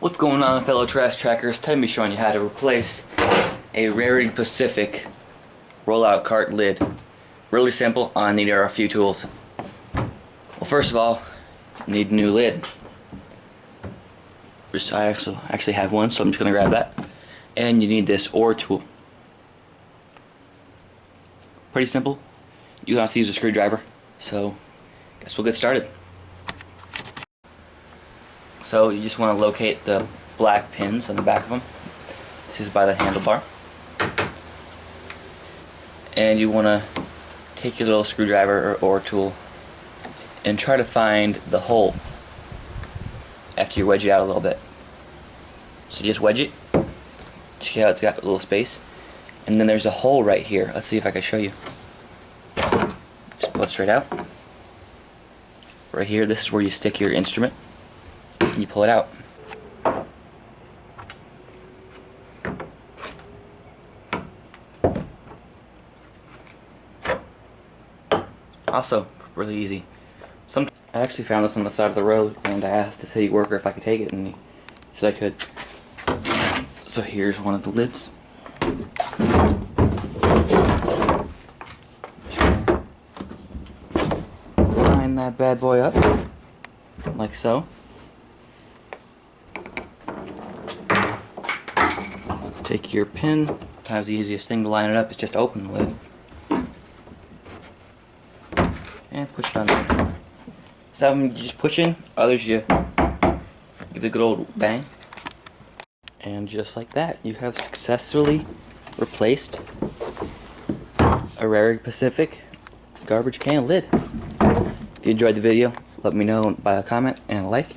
What's going on, fellow trash trackers? Today I'm showing you how to replace a Rehrig Pacific rollout cart lid. Really simple. All I need are a few tools. Well, first of all, you need a new lid. I actually have one, so I'm just gonna grab that. And you need this ore tool. Pretty simple. You don't have to use a screwdriver. So, guess we'll get started. So you just want to locate the black pins on the back of them. This is by the handlebar. And you want to take your little screwdriver or ore tool and try to find the hole after you wedge it out a little bit. So just wedge it. See how it's got a little space? And then there's a hole right here. Let's see if I can show you. Just pull it straight out. Right here, this is where you stick your instrument. And you pull it out. Also, really easy. I actually found this on the side of the road, and I asked the city worker if I could take it, and he said I could. So here's one of the lids. Line that bad boy up, like so. Take your pin. Sometimes the easiest thing to line it up is just open the lid. And push it on there. Some you just push in, others you give it a good old bang. And just like that, you have successfully replaced a Rehrig Pacific garbage can lid. If you enjoyed the video, let me know by a comment and a like.